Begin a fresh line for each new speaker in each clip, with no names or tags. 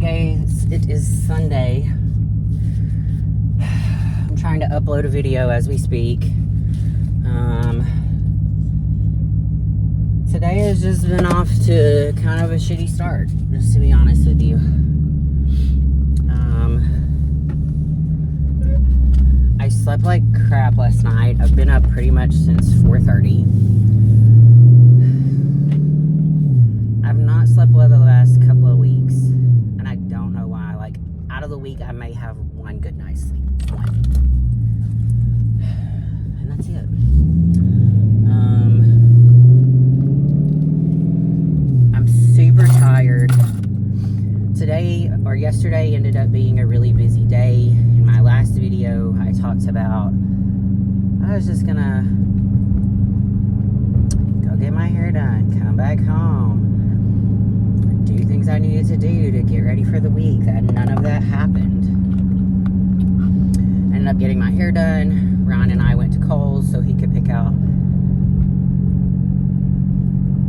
guys, it is Sunday. I'm trying to upload a video as we speak. Today has just been off to kind of a shitty start, just to be honest with you. I slept like crap last night. I've been up pretty much since 4:30. I've not slept well the last couple of weeks, and I don't know why. Like, out of the week, I may have one good night's sleep. One. And that's it. I'm super tired. Today, or yesterday, ended up being a really busy day. In my last video, I talked about I was just gonna go get my hair done, come back home, do things I needed to do to get ready for the week. None of that happened. Ended up getting my hair done. Ron and I went to Kohl's so he could pick out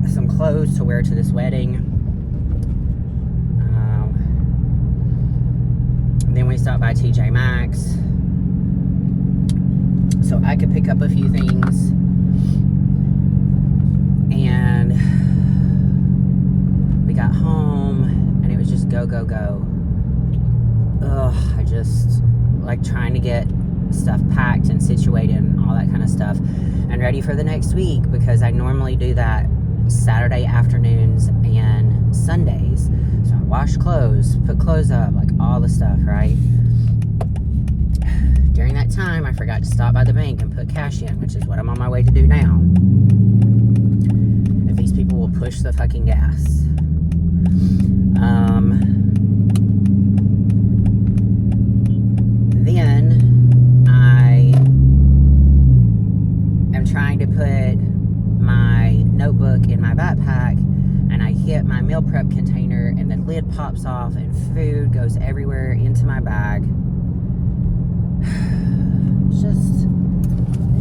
some clothes to wear to this wedding. Then we stopped by TJ Maxx so I could pick up a few things. And we got home and it was just go, go, go. Ugh, I just like trying to get stuff packed and situated and all that kind of stuff and ready for the next week, because I normally do that Saturday afternoons and Sundays. So I wash clothes, put clothes up, like all the stuff, right? During that time, I forgot to stop by the bank and put cash in, which is what I'm on my way to do now. If these people will push the fucking gas. Then I am trying to put my notebook in my backpack, and I hit my meal prep container and the lid pops off and food goes everywhere into my bag. It's just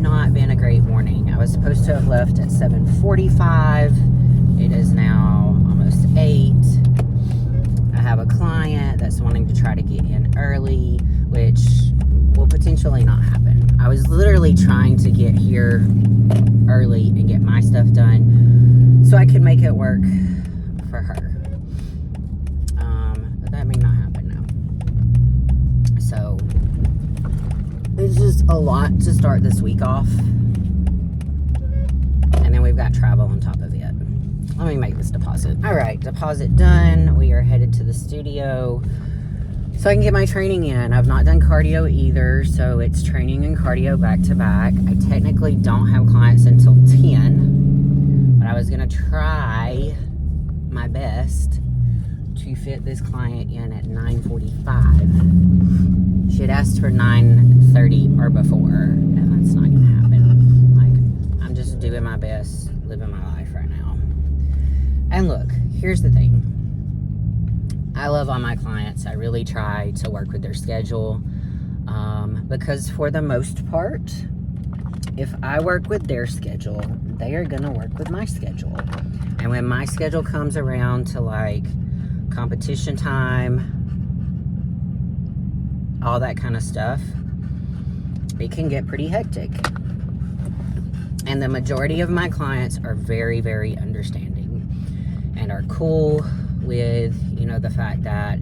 not been a great morning. I was supposed to have left at 7:45. It is now almost 8. I have a client that's wanting to try to get in early, which will potentially not happen. I was literally trying to get here early and get my stuff done so I could make it work for her. But that may not happen now. So it's just a lot to start this week off. And then we've got travel on top of it. Let me make this deposit. All right, deposit done. We are headed to the studio so I can get my training in. I've not done cardio either, so it's training and cardio back to back. I technically don't have clients until 10, but I was gonna try my best to fit this client in at 9:45. She had asked for 9:30 or before, and that's not gonna happen. Like, I'm just doing my best, living my life right now. And look, here's the thing. I love all my clients. I really try to work with their schedule, because for the most part, if I work with their schedule, they are gonna work with my schedule. And when my schedule comes around to like competition time, all that kind of stuff, it can get pretty hectic. And the majority of my clients are very, very understanding and are cool with, you know, the fact that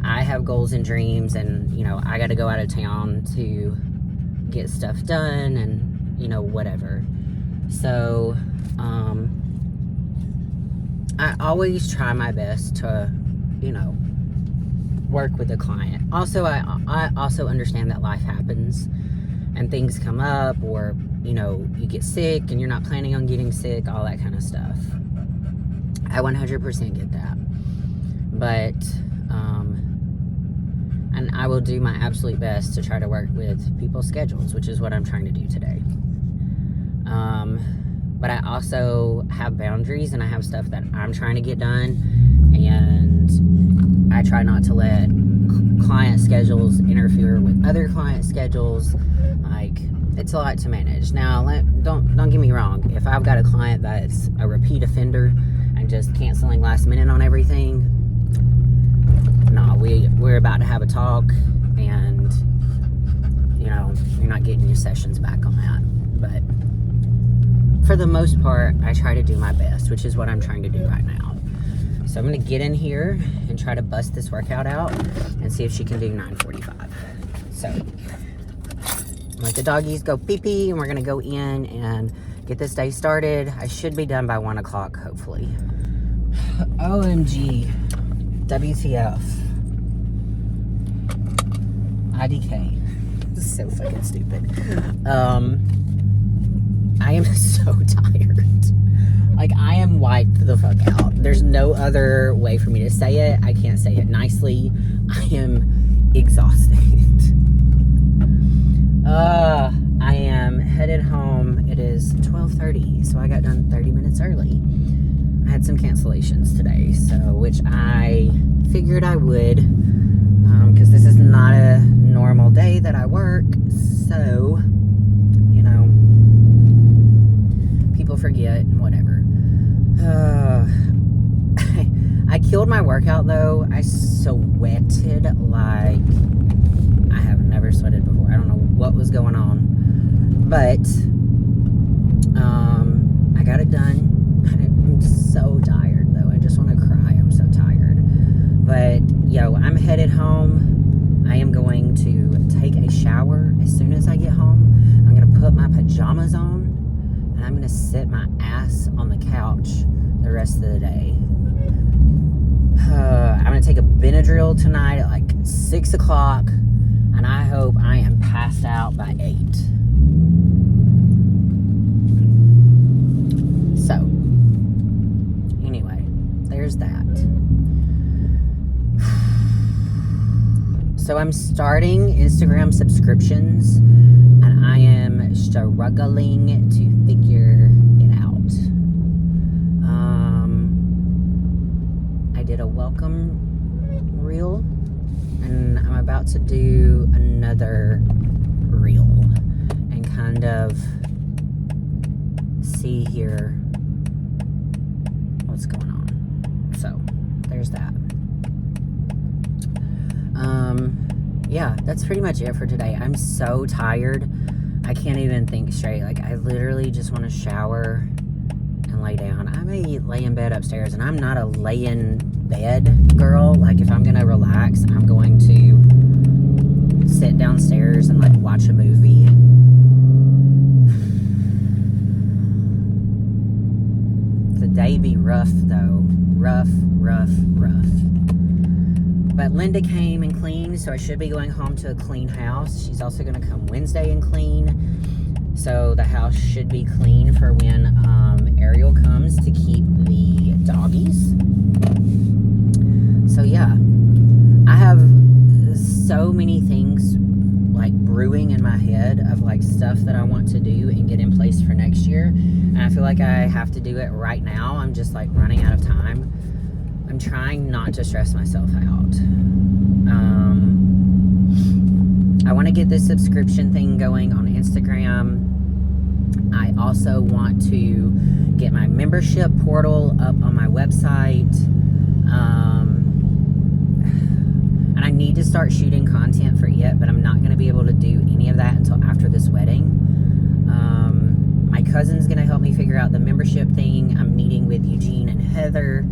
I have goals and dreams, and, you know, I got to go out of town to get stuff done and, you know, whatever. So, I always try my best to, you know, work with the client. Also, I also understand that life happens and things come up, or, you know, you get sick and you're not planning on getting sick, all that kind of stuff. I 100% get that. But, and I will do my absolute best to try to work with people's schedules, which is what I'm trying to do today. But I also have boundaries, and I have stuff that I'm trying to get done, and I try not to let client schedules interfere with other client schedules. Like, it's a lot to manage. Now, don't get me wrong. If I've got a client that's a repeat offender and just canceling last minute on everything, no, about to have a talk, and you know, you're not getting your sessions back on that. But for the most part, I try to do my best, which is what I'm trying to do right now. So I'm going to get in here and try to bust this workout out and see if she can do 9:45. So let the doggies go pee-pee, and we're going to go in and get this day started. I should be done by 1 o'clock, hopefully. OMG. WTF. IDK. This is so fucking stupid. I am so tired. Like, I am wiped the fuck out. There's no other way for me to say it. I can't say it nicely. I am exhausted. I am headed home. It is 12:30, so I got done 30 minutes early. I had some cancellations today, so which I figured I would, because this is not a normal day that I work, so, you know, people forget and whatever. I killed my workout, though. I sweated like I have never sweated before. I don't know what was going on, but I got it done. I'm so tired, though. I just want to cry. I'm so tired. But, yo, I'm headed home. I am going to take a shower as soon as I get home. I'm going to put my pajamas on, and I'm going to sit my ass on the couch the rest of the day. I'm going to take a Benadryl tonight at like 6 o'clock, and I hope I am passed out by 8. So, anyway, there's that. So I'm starting Instagram subscriptions, and I am struggling to figure it out. I did a welcome reel, and I'm about to do another reel and kind of see here what's going on. So there's that. Yeah, that's pretty much it for today. I'm so tired. I can't even think straight. Like, I literally just want to shower and lay down. I may lay in bed upstairs, and I'm not a lay in bed girl. Like, if I'm gonna relax, I'm going to sit downstairs and like watch a movie. The day be rough, though. Rough. But Linda came and cleaned, so I should be going home to a clean house. She's also going to come Wednesday and clean. So the house should be clean for when Ariel comes to keep the doggies. So yeah, I have so many things like brewing in my head of like stuff that I want to do and get in place for next year. And I feel like I have to do it right now. I'm just like running out of time. I'm trying not to stress myself out. I want to get this subscription thing going on Instagram. I also want to get my membership portal up on my website. And I need to start shooting content for it, but I'm not going to be able to do any of that until after this wedding. My cousin's going to help me figure out the membership thing. I'm meeting with Eugene and Heather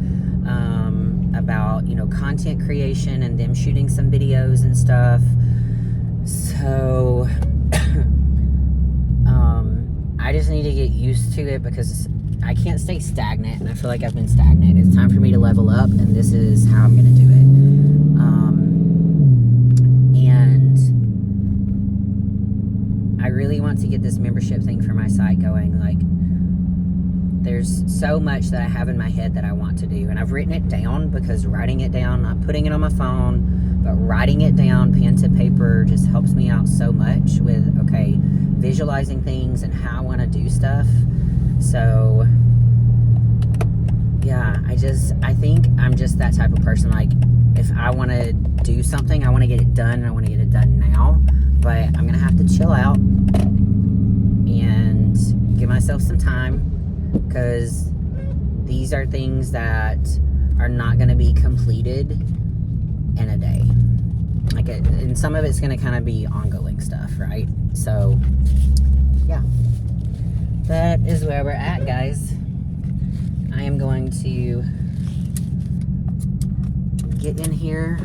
about, you know, content creation and them shooting some videos and stuff. So I just need to get used to it because I can't stay stagnant, and I feel like I've been stagnant. It's time for me to level up, and this is how I'm going to do it. And I really want to get this membership thing for my site going. Like, there's so much that I have in my head that I want to do, and I've written it down, because writing it down, not putting it on my phone, but writing it down, pen to paper, just helps me out so much with, okay, visualizing things and how I want to do stuff. So yeah, I think I'm just that type of person. Like, if I want to do something, I want to get it done, and I want to get it done now. But I'm going to have to chill out and give myself some time, because these are things that are not going to be completed in a day. and some of it's going to kind of be ongoing stuff, right? So, yeah. That is where we're at, guys. I am going to get in here,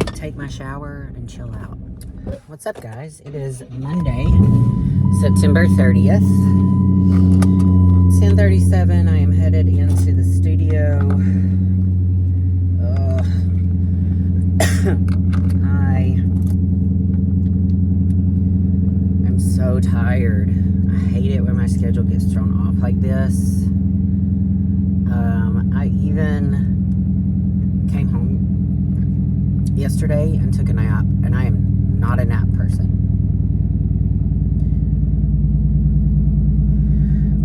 take my shower, and chill out. What's up, guys? It is Monday, September 30th. 10:37. I am headed into the studio. I'm so tired. I hate it when my schedule gets thrown off like this. I even came home yesterday and took a nap, and I am not a nap person.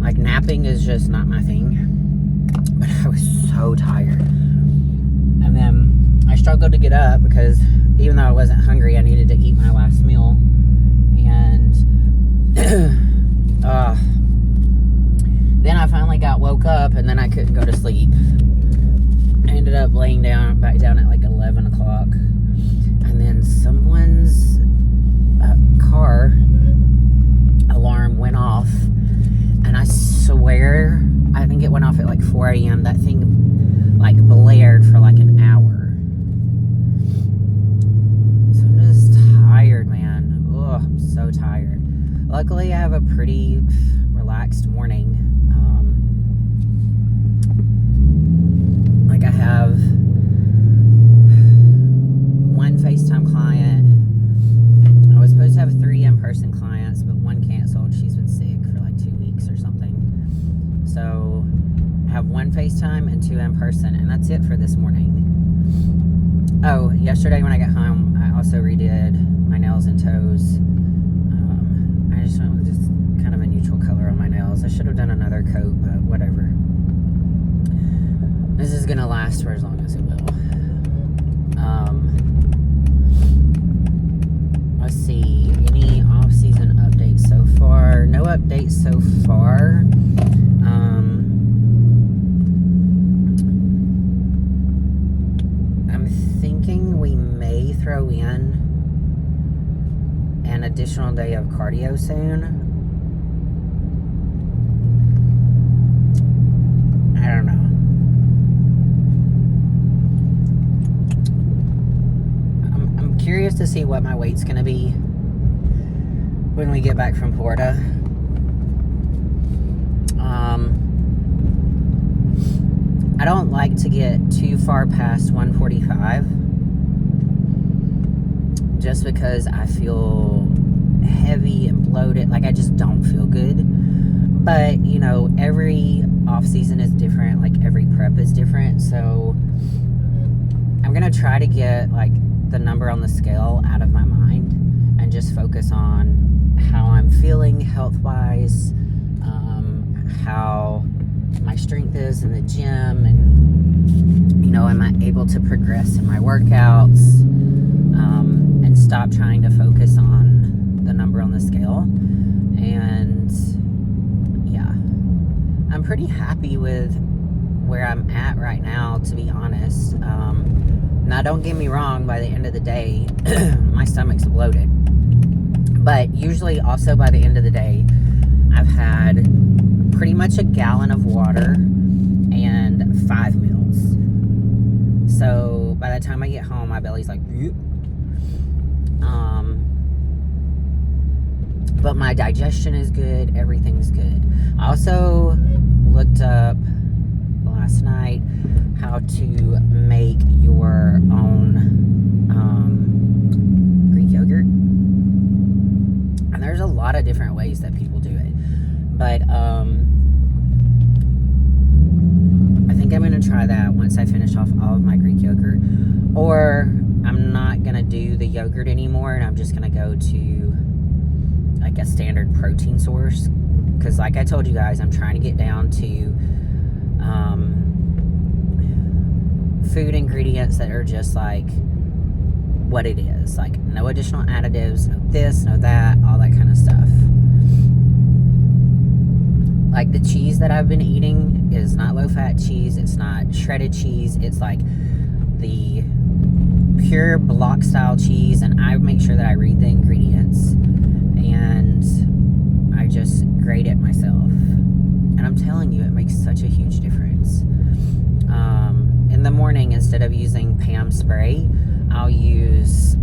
Like, napping is just not my thing. But I was so tired. And then I struggled to get up because even though I wasn't hungry, I needed to eat my last meal. And then I finally woke up, and then I couldn't go to sleep. I ended up laying back down at like 11 o'clock. And then someone's car alarm went off. And I swear, I think it went off at like 4 a.m. That thing like blared for like an hour. So I'm just tired, man. Ugh, I'm so tired. Luckily, I have a pretty relaxed morning. Like, I have one FaceTime client. I was supposed to have 3 in-person clients, but one canceled. She's been sick for like 2 weeks or something. So I have 1 FaceTime and 2 in-person, and that's it for this morning. Oh, yesterday when I got home, I also redid my nails and toes. I just went with just kind of a neutral color on my nails. I should have done another coat, but whatever. This is gonna last for as long as it will. Let's see, any off-season updates so far? No updates so far. I'm thinking we may throw in an additional day of cardio soon. I don't know. I'm curious to see what my weight's gonna be when we get back from Florida. I don't like to get too far past 145 just because I feel heavy and bloated. Like, I just don't feel good. But, you know, every off season is different. Like, every prep is different. So I'm gonna try to get like the number on the scale out of my mind and just focus on how I'm feeling health-wise, how my strength is in the gym, and, you know, am I able to progress in my workouts, and stop trying to focus on the number on the scale. And yeah, I'm pretty happy with where I'm at right now, to be honest. Now, don't get me wrong, by the end of the day, my stomach's bloated. But usually also by the end of the day, I've had pretty much a gallon of water and 5 meals. So by the time I get home, my belly's like, but my digestion is good. Everything's good. I also looked up last night how to make your own Greek yogurt. And there's a lot of different ways that people do it. But I think I'm going to try that once I finish off all of my Greek yogurt. Or I'm not going to do the yogurt anymore, and I'm just going to go to like a standard protein source. Because like I told you guys, I'm trying to get down to food ingredients that are just like what it is. Like, no additional additives, no this, no that, all that kind of stuff. Like, the cheese that I've been eating is not low-fat cheese. It's not shredded cheese. It's like the pure block style cheese, and I make sure that I read the ingredients and I just grate it myself. And I'm telling you, it makes such a huge difference. In the morning, instead of using Pam spray, I'll use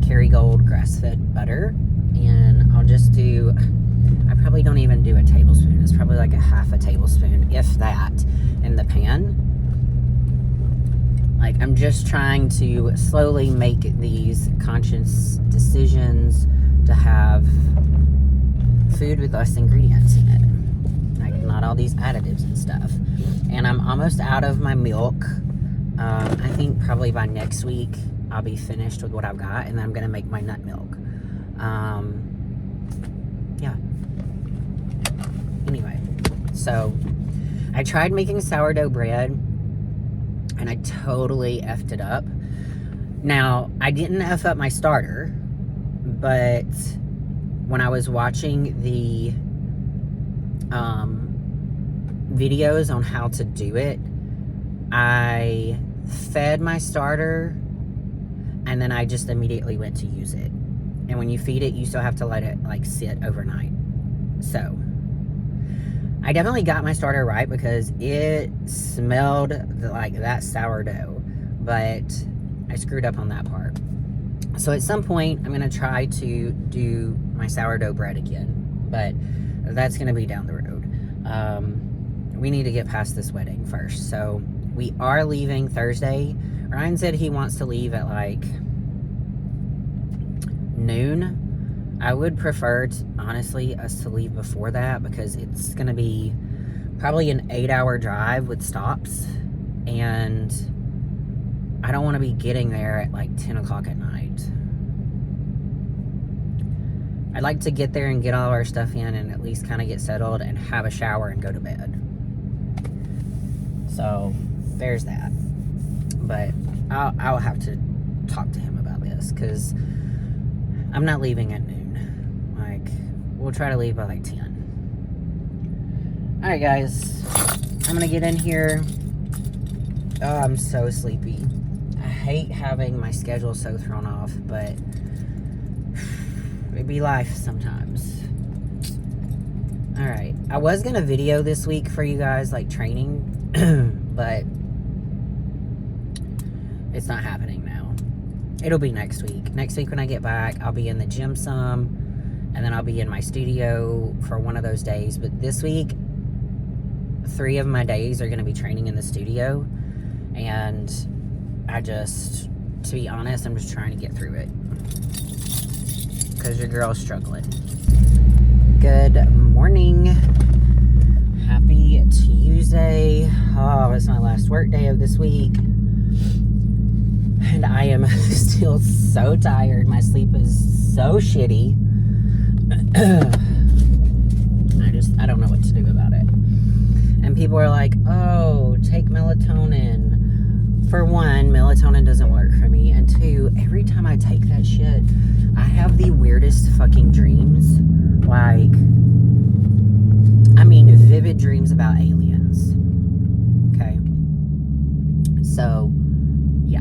Kerrygold grass-fed butter, and I'll just do, I probably don't even do a tablespoon. It's probably like a half a tablespoon, if that, in the pan. Like, I'm just trying to slowly make these conscious decisions to have food with less ingredients in it. Like, not all these additives and stuff. And I'm almost out of my milk. I think probably by next week I'll be finished with what I've got, and then I'm going to make my nut milk. Yeah. Anyway, so I tried making sourdough bread, and I totally effed it up. Now, I didn't F up my starter, but when I was watching the videos on how to do it, I fed my starter, and then I just immediately went to use it. And when you feed it, you still have to let it like sit overnight. So I definitely got my starter right, because it smelled like that sourdough, but I screwed up on that part. So at some point, I'm going to try to do my sourdough bread again, but that's going to be down the road. We need to get past this wedding first. So we are leaving Thursday. Ryan said he wants to leave at like noon. I would prefer, honestly, us to leave before that, because it's going to be probably an 8-hour drive with stops, and I don't want to be getting there at like 10 o'clock at night. I'd like to get there and get all of our stuff in and at least kind of get settled and have a shower and go to bed. So there's that. But I'll have to talk to him about this, because I'm not leaving at noon. Like, we'll try to leave by like 10. Alright, guys. I'm going to get in here. Oh, I'm so sleepy. I hate having my schedule so thrown off, but it be life sometimes. Alright. I was going to video this week for you guys, like training, but it's not happening now. It'll be next week. Next week when I get back, I'll be in the gym some, and then I'll be in my studio for one of those days. But this week, 3 of my days are going to be training in the studio, and to be honest, I'm just trying to get through it, because your girl's struggling. Good morning. Happy Tuesday. Oh, it's my last work day of this week. And I am still so tired. My sleep is so shitty. I don't know what to do about it. And people are like, oh, take melatonin. For one, melatonin doesn't work for me. And 2, every time I take that shit, I have the weirdest fucking dreams. Like, I mean, vivid dreams about aliens. Okay? So, yeah.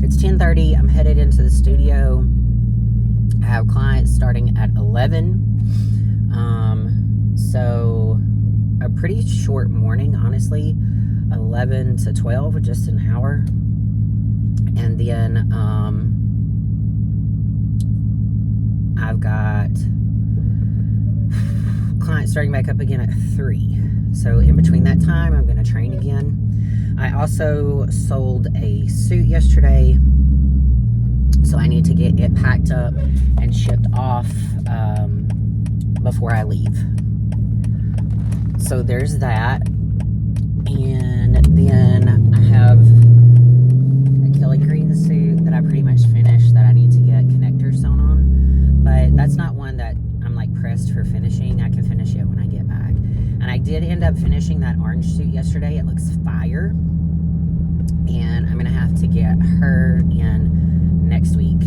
It's 10:30. I'm headed into the studio. I have clients starting at 11. So a pretty short morning, honestly. 11 to 12, just an hour. And then I've got clients starting back up again at 3. So in between that time, I'm going to train again. I also sold a suit yesterday, so I need to get it packed up and shipped off before I leave. So there's that. And then I have a Kelly Green suit that I pretty much finished that I need to get connectors sewn on. But that's not one that I'm like pressed for finishing. I can finish it when I get back. And I did end up finishing that orange suit yesterday. It looks fire. And I'm going to have to get her in next week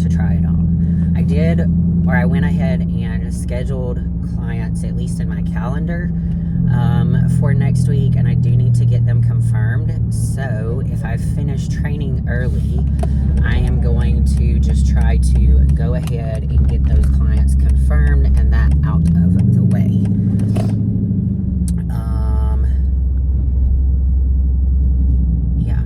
to try it on. I I went ahead and scheduled clients, at least in my calendar, for next week, and I do need to get them confirmed. So if I finish training early, I am going to just try to go ahead and get those clients confirmed and that out of the way. Yeah.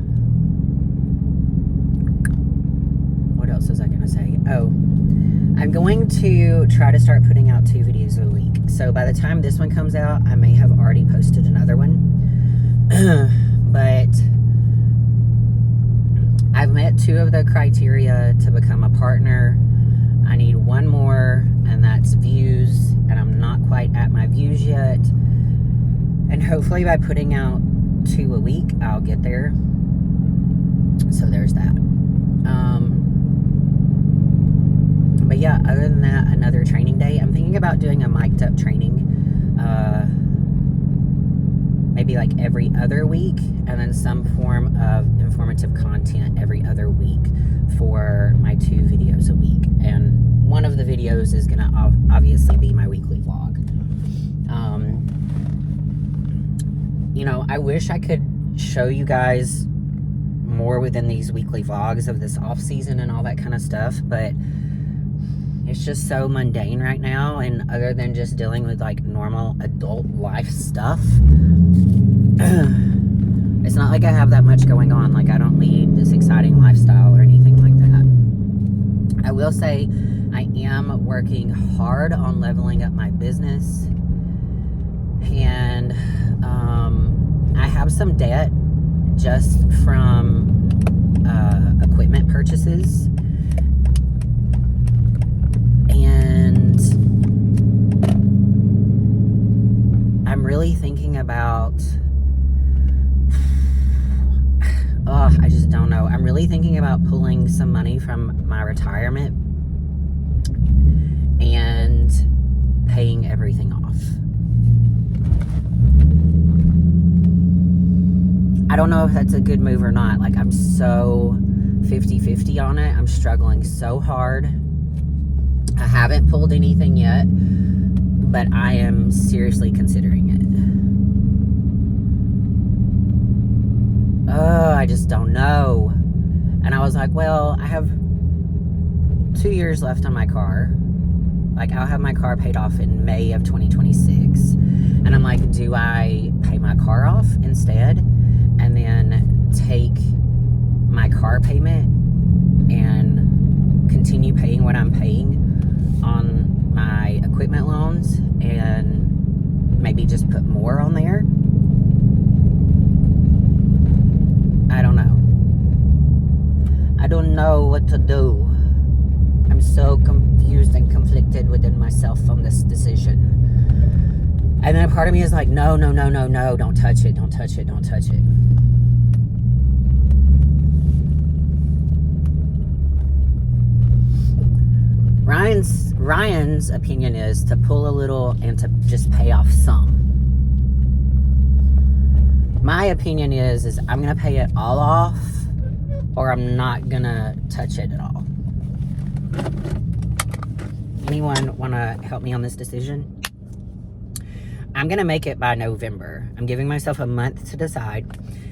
What else was I going to say? Oh, I'm going to try to start putting out 2 videos a week. So by the time this one comes out, I may have already posted another one. But I've met 2 of the criteria to become a partner. I need 1 more, and that's views. And I'm not quite at my views yet. And hopefully by putting out 2 a week, I'll get there. So there's that. But yeah, other than that, another training day. I'm thinking about doing a mic'd up training, maybe like every other week, and then some form of informative content every other week for my 2 videos a week. And one of the videos is going to obviously be my weekly vlog. You know, I wish I could show you guys more within these weekly vlogs of this off season and all that kind of stuff, but it's just so mundane right now, and other than just dealing with like normal adult life stuff, it's not like I have that much going on. Like, I don't lead this exciting lifestyle or anything like that. I will say I am working hard on leveling up my business, and I have some debt just from equipment purchases. And I'm really thinking about, I just don't know. I'm really thinking about pulling some money from my retirement and paying everything off. I don't know if that's a good move or not. Like, I'm so 50-50 on it. I'm struggling so hard. I haven't pulled anything yet, but I am seriously considering it. I just don't know. And I was like, well, I have 2 years left on my car. Like, I'll have my car paid off in May of 2026. And I'm like, do I pay my car off instead and then take my car payment and continue paying what I'm paying on my equipment loans and maybe just put more on there? I don't know. I don't know what to do. I'm so confused and conflicted within myself on this decision. And then a part of me is like, no, don't touch it, don't touch it, don't touch it. Ryan's opinion is to pull a little and to just pay off some. My opinion is I'm going to pay it all off, or I'm not going to touch it at all. Anyone want to help me on this decision? I'm going to make it by November. I'm giving myself a month to decide,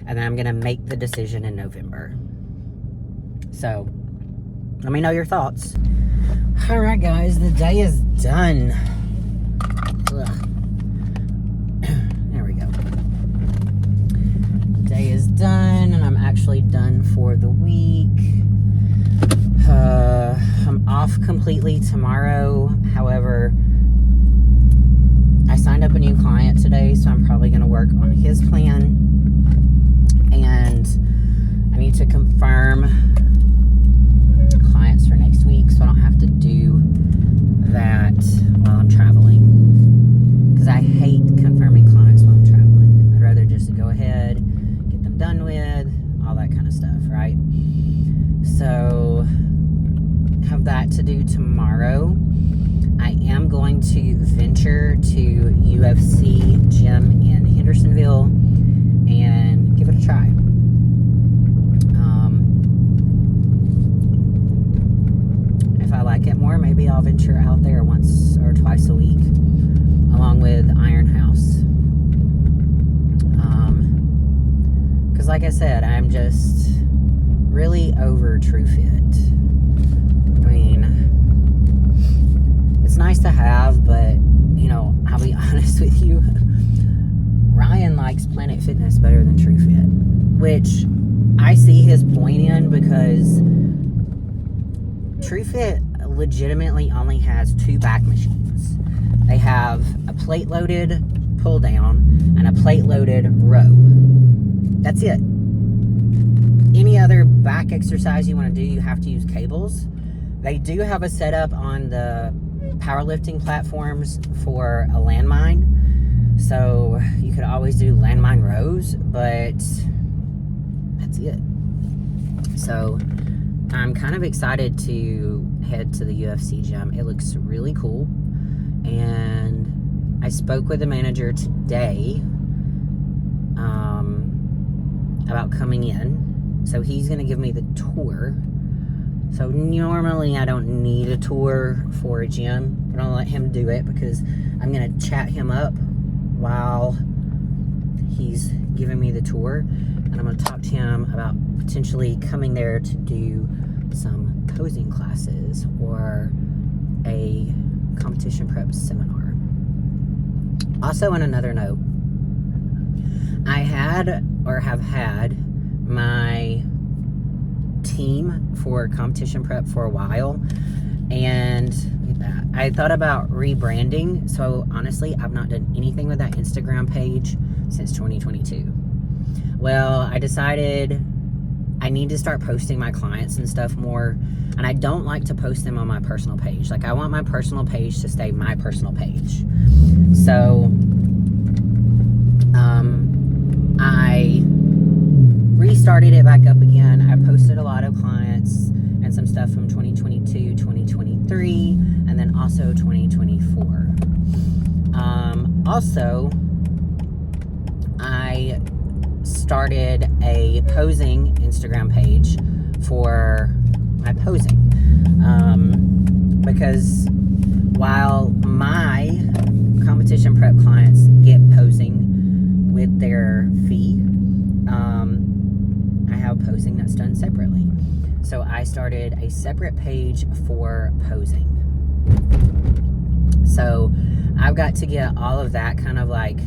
and then I'm going to make the decision in November. So, let me know your thoughts. Alright guys, the day is done. Ugh. There we go. Day is done, and I'm actually done for the week. I'm off completely tomorrow. However, I signed up a new client today, so I'm probably going to work on his plan. And I need to confirm clients for next week, so I don't have to do that while I'm traveling, because I hate confirming clients while I'm traveling. I'd rather just go ahead, get them done with, all that kind of stuff, right? So have that to do tomorrow. I am going to venture to UFC gym in Hendersonville and give it a try. If I like it more, maybe like I said, I'm just really over TrueFit. I mean, it's nice to have, but, you know, I'll be honest with you, Ryan likes Planet Fitness better than TrueFit, which I see his point in, because TrueFit legitimately only has 2 back machines. They have a plate-loaded pull-down and a plate-loaded row. That's it. Any other back exercise you want to do, you have to use cables. They do have a setup on the powerlifting platforms for a landmine, so you could always do landmine rows, but that's it. So I'm kind of excited to head to the UFC gym. It looks really cool, and I spoke with the manager today about coming in, so he's going to give me the tour. So normally I don't need a tour for a gym, but I'll let him do it, because I'm going to chat him up while he's giving me the tour, and I'm going to talk to him about potentially coming there to do some posing classes or a competition prep seminar. Also, on another note, I had, or have had, my team for competition prep for a while, and I thought about rebranding. So honestly, I've not done anything with that Instagram page since 2022. Well, I decided I need to start posting my clients and stuff more, and I don't like to post them on my personal page. Like, I want my personal page to stay my personal page. So I restarted it back up again. I posted a lot of clients and some stuff from 2022, 2023, and then also 2024. Also, I started a posing Instagram page for my posing, because while my competition prep clients get posing with their fee, I have posing that's done separately. So I started a separate page for posing. So I've got to get all of that kind of like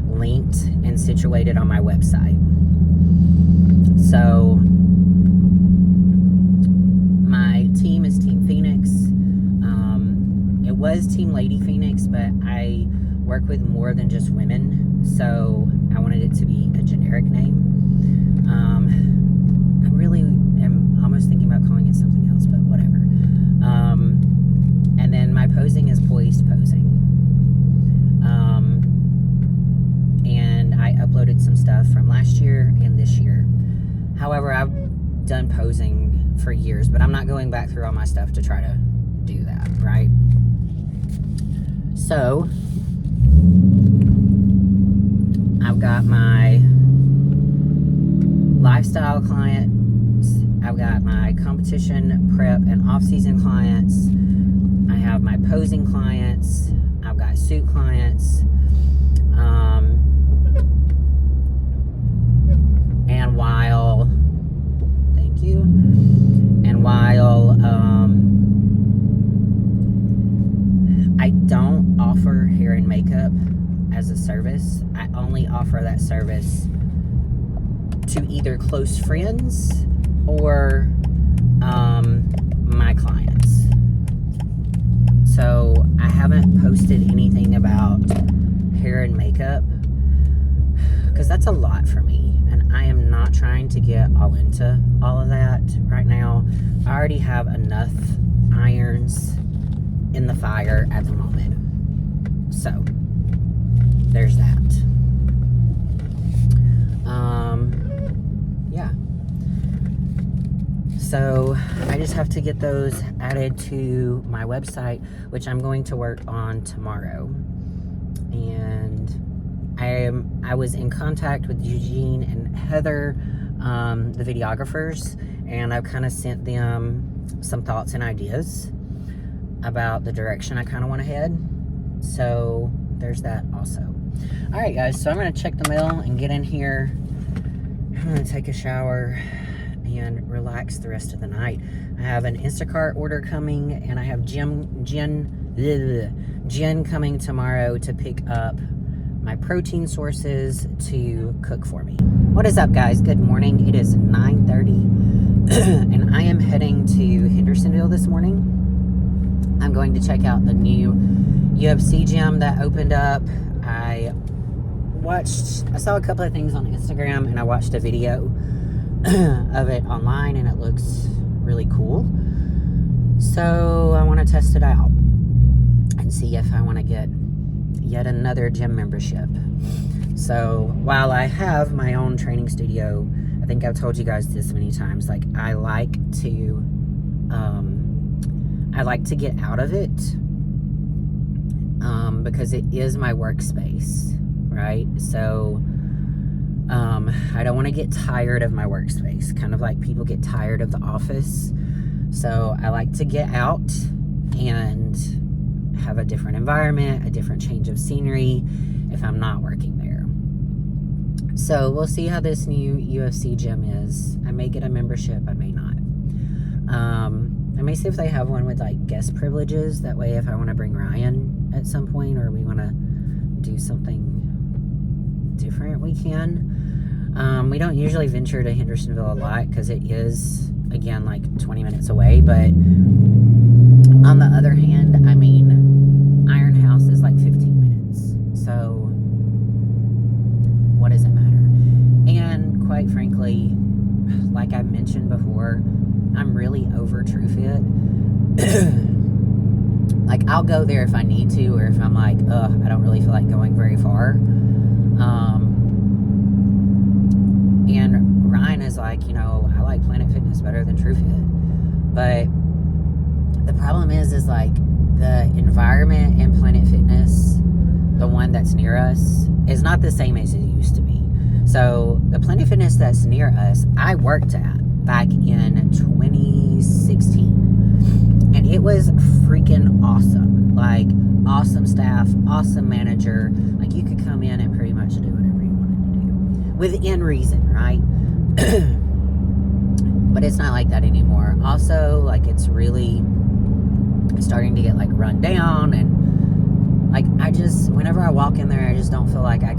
linked and situated on my website. So my team is Team Phoenix. It was Team Lady Phoenix, but I work with more than just women, so I wanted it to be a generic name. I really am almost thinking about calling it something else, but whatever. And then my posing is Poised Posing. And I uploaded some stuff from last year and this year. However, I've done posing for years, but I'm not going back through all my stuff to try to do that, right? So I've got my lifestyle clients, I've got my competition prep and off-season clients, I have my posing clients, I've got suit clients, and while, thank you, and while I don't offer hair and makeup as a service, I only offer that service to either close friends or my clients. So I haven't posted anything about hair and makeup because that's a lot for me, and I am not trying to get all into all of that right now. I already have enough irons in the fire at the moment. So there's that. Yeah. So I just have to get those added to my website, which I'm going to work on tomorrow. And I was in contact with Eugene and Heather, the videographers, and I've kind of sent them some thoughts and ideas about the direction I kind of want to head. So there's that also. All right, guys, so I'm going to check the mail and get in here I'm gonna take a shower and relax the rest of the night. I have an Instacart order coming, and I have Jen coming tomorrow to pick up my protein sources to cook for me. What is up, guys? Good morning. It is 9:30 and I am heading to Hendersonville this morning. I'm going to check out the new UFC gym that opened up. I saw a couple of things on Instagram, and I watched a video of it online, and it looks really cool. So I want to test it out and see if I want to get yet another gym membership. So while I have my own training studio, I think I've told you guys this many times, like I like to get out of it because it is my workspace, right? So I don't want to get tired of my workspace, kind of like people get tired of the office. So I like to get out and have a different environment, a different change of scenery if I'm not working there. So we'll see how this new UFC gym is. I may get a membership, I may not. I may see if they have one with like guest privileges. That way if I want to bring Ryan at some point, or we want to do something different, we can. We don't usually venture to Hendersonville a lot because it is, again, like 20 minutes away. But on the other hand, I mean, Iron House is like 15 minutes. So what does it matter? And quite frankly, like I mentioned before, I'm really over TrueFit. Like, I'll go there if I need to, or if I'm like, I don't really feel like going very far. And Ryan is like, I like Planet Fitness better than TrueFit. But the problem is like the environment in Planet Fitness, the one that's near us, is not the same as it used to be. So the Planet Fitness that's near us, I worked at back in 2016. And it was freaking awesome. Like, awesome staff, awesome manager. Like, you could come in and pretty much do whatever you wanted to do. Within reason, right? But it's not like that anymore. Also, like, it's really starting to get, like, run down. And, like, whenever I walk in there, I just don't feel like I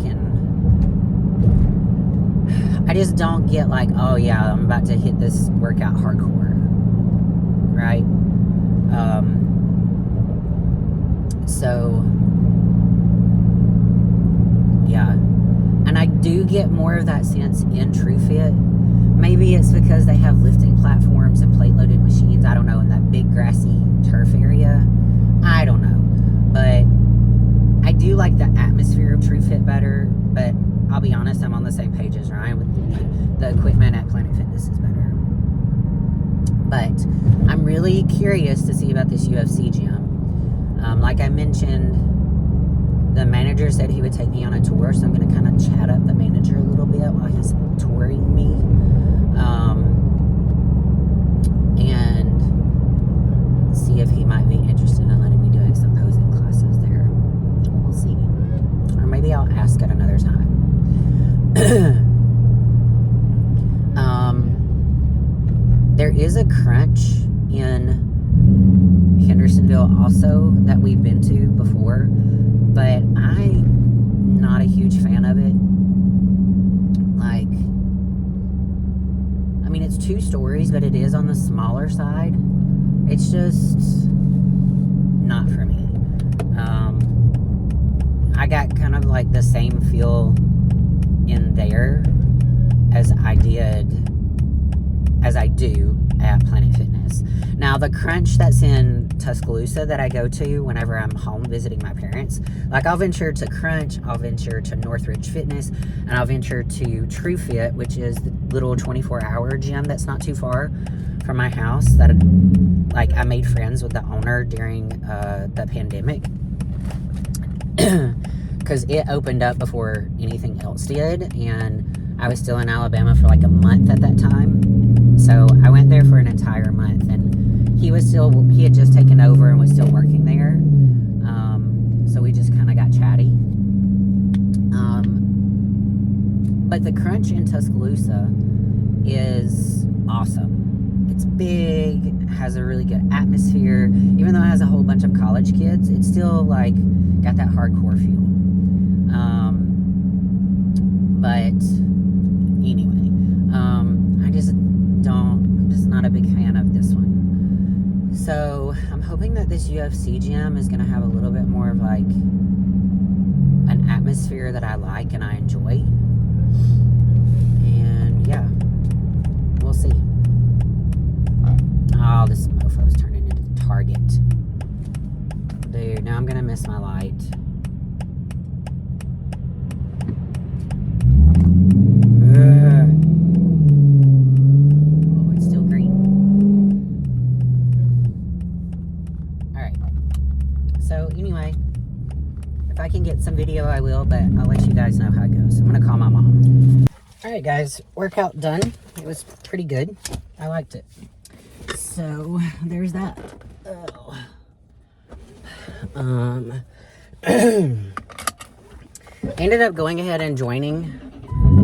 just don't get like, oh yeah, I'm about to hit this workout hardcore, right? So yeah, and I do get more of that sense in TrueFit. Maybe it's because they have lifting platforms and plate loaded machines, I don't know, in that big grassy turf area, I don't know. But I do like the atmosphere of TrueFit better. But I'll be honest, I'm on the same page as Ryan with the equipment at Planet Fitness is better. But I'm really curious to see about this UFC gym. Like I mentioned, the manager said he would take me on a tour, so I'm going to kind of chat up the manager a little bit while he's touring me. And see if he might be interested in letting me doing some posing classes there. We'll see. Or maybe I'll ask at another time. There is a Crunch in Hendersonville also that we've been to before, but I'm not a huge fan of it. Like, I mean, it's 2 stories, but it is on the smaller side. It's just not for me. I got kind of like the same feel in there as I do at Planet Fitness. Now, the Crunch that's in Tuscaloosa that I go to whenever I'm home visiting my parents, like, I'll venture to Crunch, I'll venture to Northridge Fitness, and I'll venture to TrueFit, which is the little 24-hour gym that's not too far from my house. That, like, I made friends with the owner during the pandemic. Because it opened up before anything else did, and I was still in Alabama for like a month at that time. So I went there for an entire month, and he had just taken over and was still working there. So we just kind of got chatty. But the Crunch in Tuscaloosa is awesome. It's big, has a really good atmosphere. Even though it has a whole bunch of college kids, it's still like got that hardcore feel. But anyway, I'm just not a big fan of this one. So I'm hoping that this UFC gym is going to have a little bit more of like an atmosphere that I like and I enjoy. And yeah, we'll see. Oh, this mofo is turning into Target. Dude, now I'm going to miss my light. Oh, it's still green. Alright. So, anyway, if I can get some video, I will, but I'll let you guys know how it goes. I'm going to call my mom. Alright, guys. Workout done. It was pretty good. I liked it. So, there's that. Oh. Ended up going ahead and joining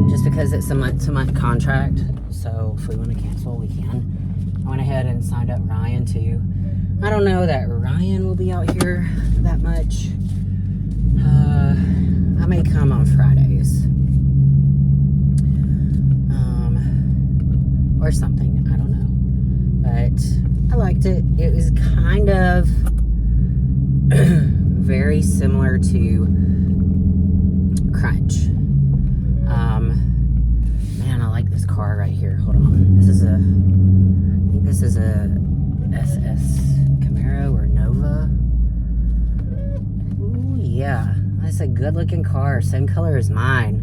just because it's a month-to-month contract. So if we want to cancel, we can. I went ahead and signed up Ryan too. I don't know that Ryan will be out here that much. I may come on Fridays. Or something. I don't know. But I liked it. It was kind of very similar to Crunch. Man, I like this car right here. Hold on. I think this is a SS Camaro or Nova. Ooh, yeah. That's a good looking car. Same color as mine.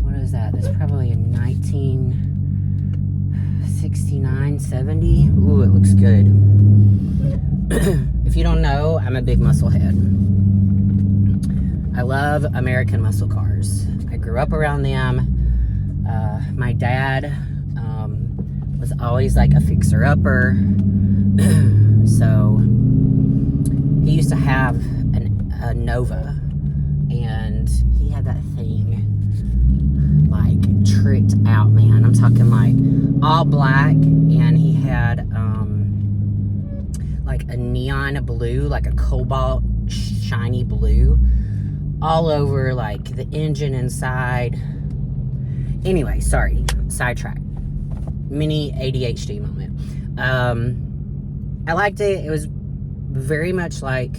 What is that? That's probably a 1969, 70. Ooh, it looks good. If you don't know, I'm a big muscle head. I love American muscle cars. I grew up around them. My dad was always like a fixer-upper. So he used to have a Nova, and he had that thing like tricked out, man. I'm talking like all black, and he had like a neon blue, like a cobalt shiny blue all over like the engine inside. Anyway, sorry, sidetrack. Mini ADHD moment. I liked it. It was very much like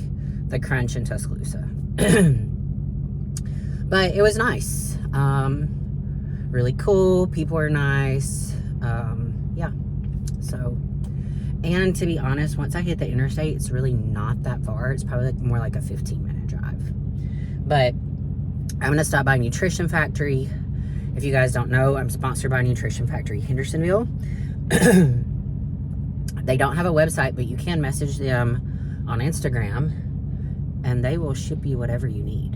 the Crunch in Tuscaloosa. But it was nice. Really cool. People are nice. Yeah. So, and to be honest, once I hit the interstate, it's really not that far. It's probably like more like a 15-minute drive. But I'm going to stop by Nutrition Factory. If you guys don't know, I'm sponsored by Nutrition Factory Hendersonville. They don't have a website, but you can message them on Instagram, and they will ship you whatever you need.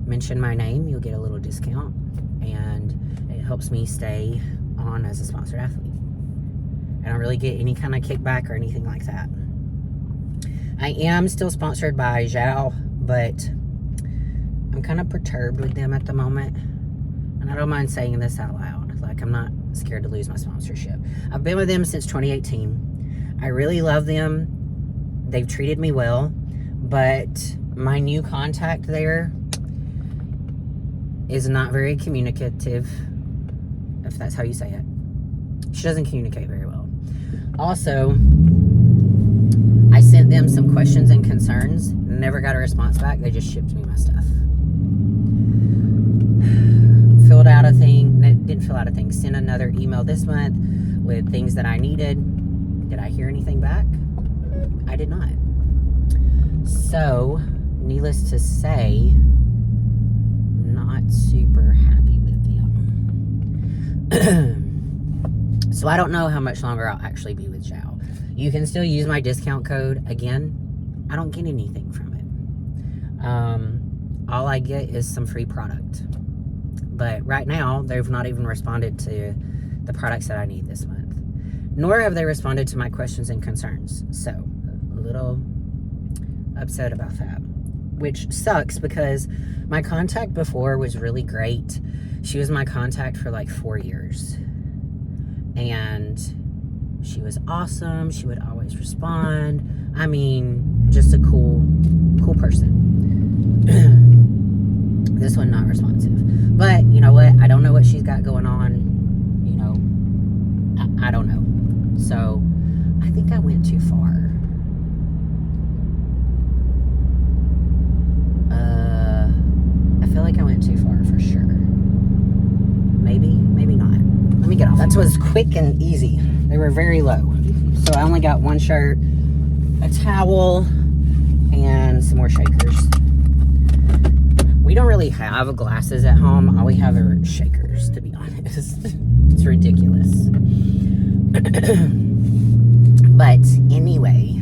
Mention my name, you'll get a little discount, and it helps me stay on as a sponsored athlete. I don't really get any kind of kickback or anything like that. I am still sponsored by Zhao, but I'm kind of perturbed with them at the moment. And I don't mind saying this out loud. Like, I'm not scared to lose my sponsorship. I've been with them since 2018. I really love them. They've treated me well. But my new contact there is not very communicative, if that's how you say it. She doesn't communicate very well. Also, I sent them some questions and concerns. Never got a response back. They just shipped me my stuff. Filled out a thing. Didn't fill out a thing. Sent another email this month with things that I needed. Did I hear anything back? I did not. So, needless to say, I'm not super happy with them. So I don't know how much longer I'll actually be with Zhao. You can still use my discount code. Again, I don't get anything from it. All I get is some free product. But right now, they've not even responded to the products that I need this month. Nor have they responded to my questions and concerns. So, a little upset about that. which sucks because my contact before was really great. She was my contact for like 4 years. And she was awesome. She would always respond. I mean, just a cool person. This one not responsive. But you know what? I don't know what she's got going on. You know, I don't know. So I think I went too far. I feel like I went too far for sure. Maybe not. Let me get off. That was quick and easy. They were very low. So I only got one shirt, a towel, and some more shakers. We don't really have glasses at home. All we have are shakers, to be honest. It's ridiculous. But anyway,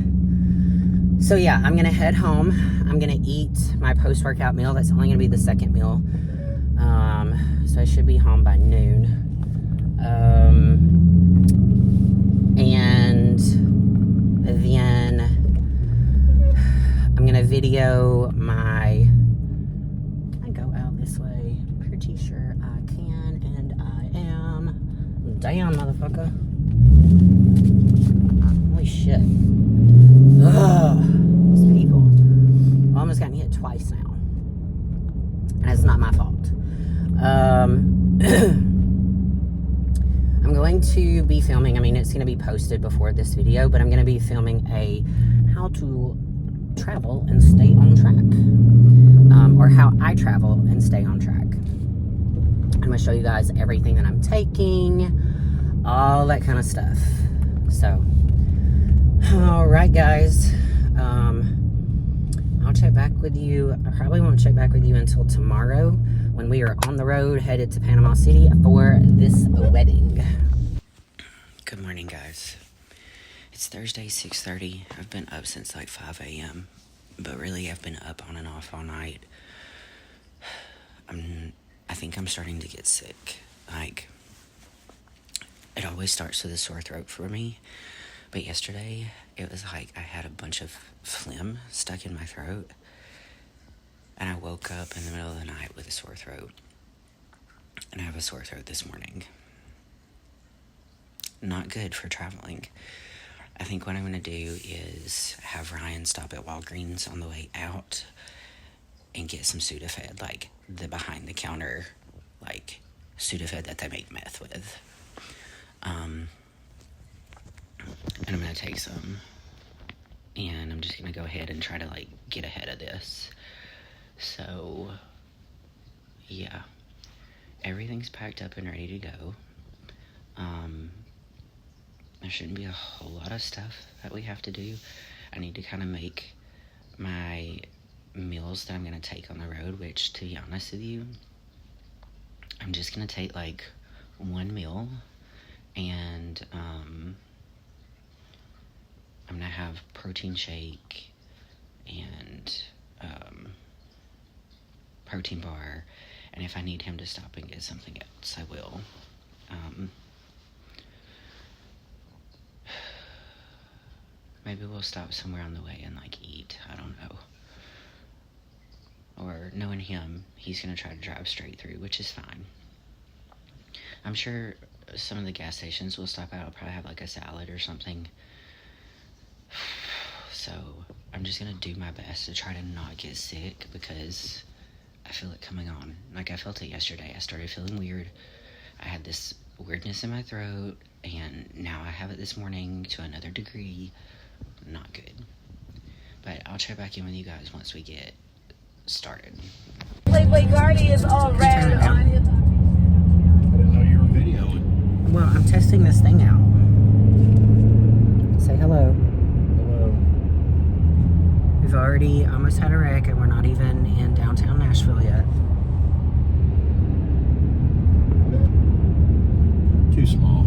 so yeah, I'm gonna head home. I'm gonna eat my post-workout meal. That's only gonna be the second meal. So I should be home by noon. And then I'm gonna video my, can I go out this way? Pretty sure I can, and I am. Damn, motherfucker. Holy shit. Ugh, these people. I almost got hit twice now. And it's not my fault. I'm going to be filming, I mean, it's going to be posted before this video, but I'm going to be filming a how to travel and stay on track. Or how I travel and stay on track. I'm going to show you guys everything that I'm taking, all that kind of stuff. So, alright guys, I'll check back with you. I probably won't check back with you until tomorrow when we are on the road headed to Panama City for this wedding. Good morning, guys. It's Thursday, 6:30. I've been up since like 5 a.m. But really, I've been up on and off all night. I think I'm starting to get sick. Like, it always starts with a sore throat for me. But yesterday, it was like I had a bunch of phlegm stuck in my throat. And I woke up in the middle of the night with a sore throat. And I have a sore throat this morning. Not good for traveling. I think what I'm going to do is have Ryan stop at Walgreens on the way out and get some Sudafed, like the behind-the-counter, like, Sudafed that they make meth with. And I'm going to take some. And I'm just going to go ahead and try to, like, get ahead of this. So, yeah, everything's packed up and ready to go. There shouldn't be a whole lot of stuff that we have to do. I need to kind of make my meals that I'm going to take on the road, which, to be honest with you, I'm just going to take, like, one meal, and, I'm going to have protein shake, and, protein bar, and if I need him to stop and get something else, I will. Maybe we'll stop somewhere on the way and, like, eat. I don't know. Or, knowing him, he's gonna try to drive straight through, which is fine. I'm sure some of the gas stations will stop out. I'll probably have, like, a salad or something. So, I'm just gonna do my best to try to not get sick, because I feel it coming on. Like, I felt it yesterday. I started feeling weird. I had this weirdness in my throat, and now I have it this morning to another degree. Not good. But I'll check back in with you guys once we get started.
Playboy Guardy is all red on it.
I didn't know you were videoing.
Well, I'm testing this thing out. Say hello.
Hello.
We've already almost had a wreck, and we're not even in downtown Nashville yet.
Too small.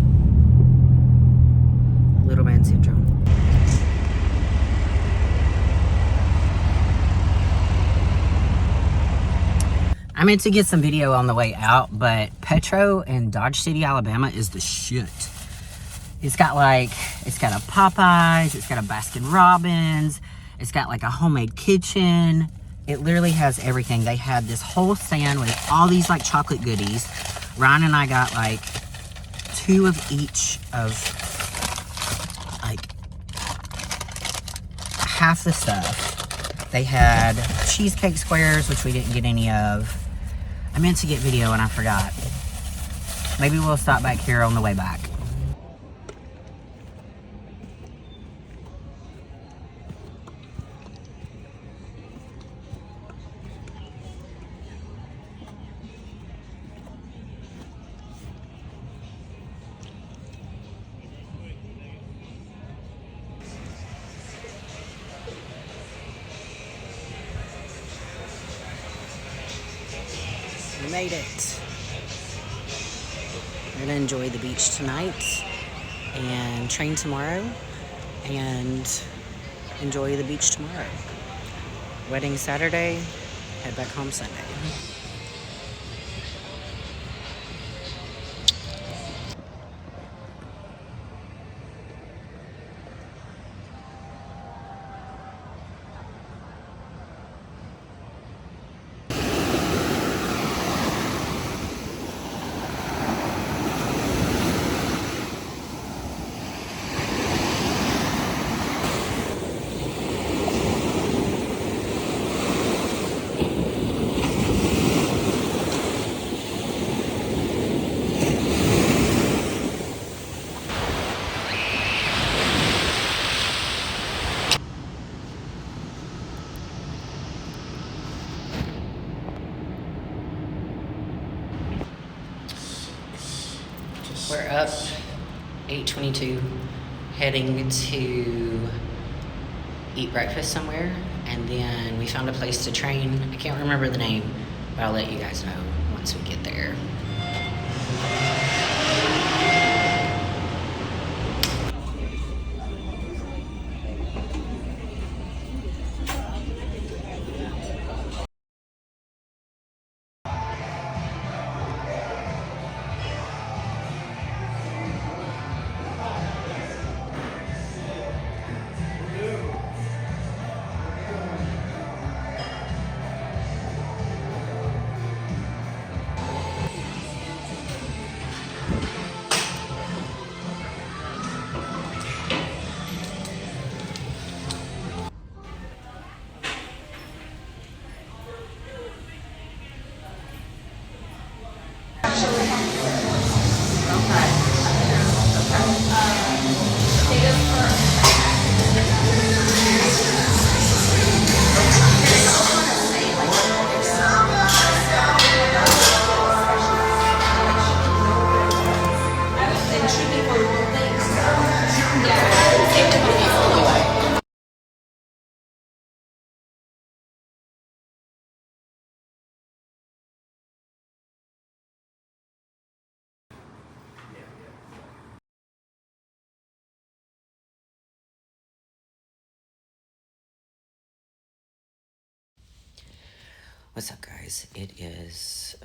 Little man syndrome. I meant to get some video on the way out, but Petro in Dodge City, Alabama is the shit. It's got a Popeyes, it's got a Baskin Robbins, it's got like a homemade kitchen. It literally has everything. They had this whole stand with all these like chocolate goodies. Ryan and I got like 2 of each of like half the stuff. They had cheesecake squares, which we didn't get any of. I meant to get video and I forgot. Maybe we'll stop back here on the way back. We made it. We're gonna enjoy the beach tonight and train tomorrow and enjoy the beach tomorrow. Wedding Saturday, head back home Sunday. We're up 8:22, heading to eat breakfast somewhere, and then we found a place to train. I can't remember the name, but I'll let you guys know once we get there. What's up, guys? It is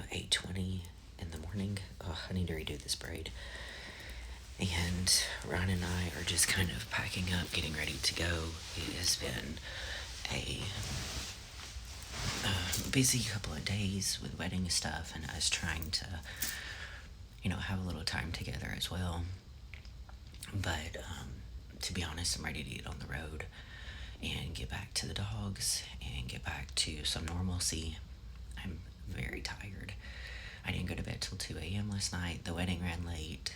8:20 in the morning. Oh, I need to redo this braid. And Ron and I are just kind of packing up, getting ready to go. It has been a busy couple of days with wedding stuff and us trying to, have a little time together as well. But to be honest, I'm ready to get on the road and get back to the dogs and get back to some normalcy. I'm very tired. I didn't go to bed till 2 a.m. last night. The wedding ran late.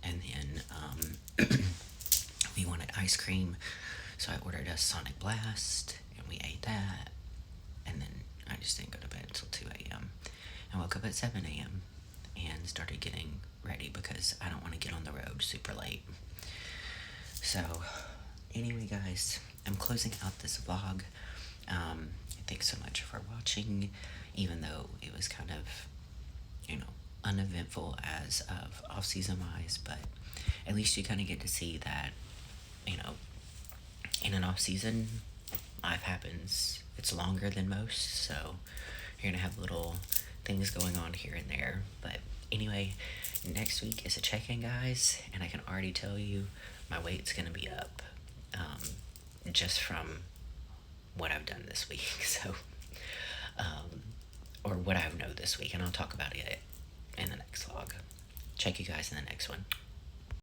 And then we wanted ice cream, so I ordered a Sonic Blast, and we ate that. And then I just didn't go to bed until 2 a.m. I woke up at 7 a.m. and started getting ready because I don't want to get on the road super late. So, anyway, guys, I'm closing out this vlog. Thanks so much for watching, even though it was kind of, uneventful as of off-season wise, but at least you kind of get to see that, in an off-season, life happens. It's longer than most, so you're gonna have little things going on here and there. But anyway, next week is a check-in, guys, and I can already tell you my weight's gonna be up, just from what I've done this week. So, or what I know this week, and I'll talk about it in the next vlog. Check you guys in the next one.